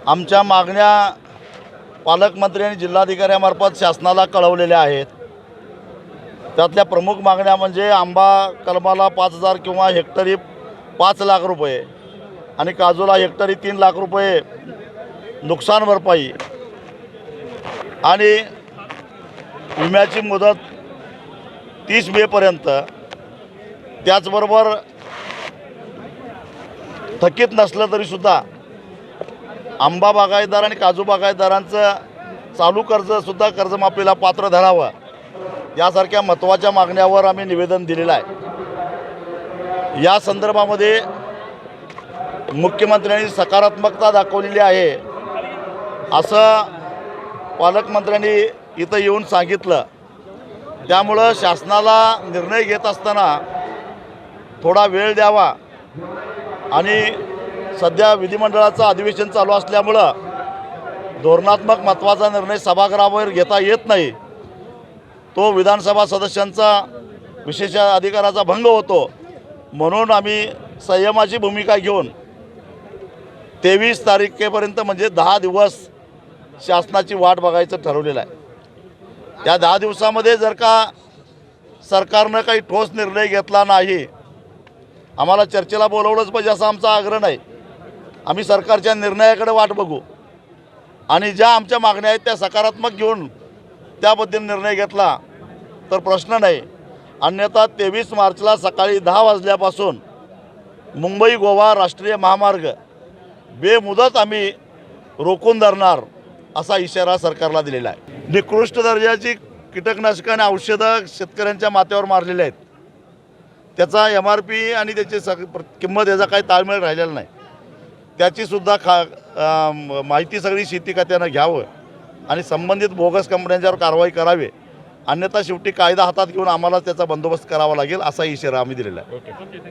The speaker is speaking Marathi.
आमच्या मागण्या पालकमंत्री आणि जिल्हाधिकाऱ्यांमार्फत शासनाला कळवलेल्या आहेत। त्यातल्या प्रमुख मागण्या म्हणजे आंबा कलमाला 5,000 किंवा हेक्टरी 5 लाख रुपये आणि काजूला हेक्टरी 3 लाख रुपये नुकसान भरपाई आणि विम्याची मुदत 30 मेपर्यंत। त्याचबरोबर थकीत नसलं तरीसुद्धा आंबा बागायतदार आणि काजू बागायतदारांचं चालू कर्जसुद्धा कर्जमाफीला पात्र धरावं, यासारख्या महत्त्वाच्या मागण्यावर आम्ही निवेदन दिलेलं आहे। या संदर्भामध्ये मुख्यमंत्र्यांनी सकारात्मकता दाखवलेली आहे असं पालकमंत्र्यांनी इथं येऊन सांगितलं। त्यामुळं शासनाला निर्णय घेत असताना थोडा वेळ द्यावा आणि सध्या विधिमंडळाचं अधिवेशन चालू असल्यामुळं धोरणात्मक महत्त्वाचा निर्णय सभागृहावर घेता येत नाही। तो विधानसभा सदस्यांचा विशेष अधिकाराचा भंग होतो, म्हणून आम्ही संयमाची भूमिका घेऊन 23 तारखेपर्यंत म्हणजे 10 दिवस शासनाची वाट बघायचं ठरवलेलं आहे। त्या 10 दिवसामध्ये जर का सरकारनं काही ठोस निर्णय घेतला नाही, आम्हाला चर्चेला बोलवलंच पाहिजे असा आमचा आग्रह नाही। आम्ही सरकारच्या निर्णयाकडे वाट बघू आणि ज्या आमच्या मागण्या आहेत त्या सकारात्मक घेऊन त्याबद्दल निर्णय घेतला तर प्रश्न नाही, अन्यथा 23 मार्चला सकाळी 10 वाजल्यापासून मुंबई गोवा राष्ट्रीय महामार्ग बेमुदत आम्ही रोखून धरणार असा इशारा सरकारला दिलेला आहे। निकृष्ट दर्जाची कीटकनाशकं आणि औषधं शेतकऱ्यांच्या माथ्यावर मारलेले आहेत। त्याचा MRP आणि त्याची किंमत याचा काही ताळमेळ राहिलेला नाही। त्याचीसुद्धा माहिती सगळी शेती खात्यानं घ्यावं आणि संबंधित बोगस कंपन्यांच्यावर कारवाई करावी, अन्यथा शेवटी कायदा हातात घेऊन आम्हाला त्याचा बंदोबस्त करावा लागेल असा इशारा आम्ही दिलेला आहे।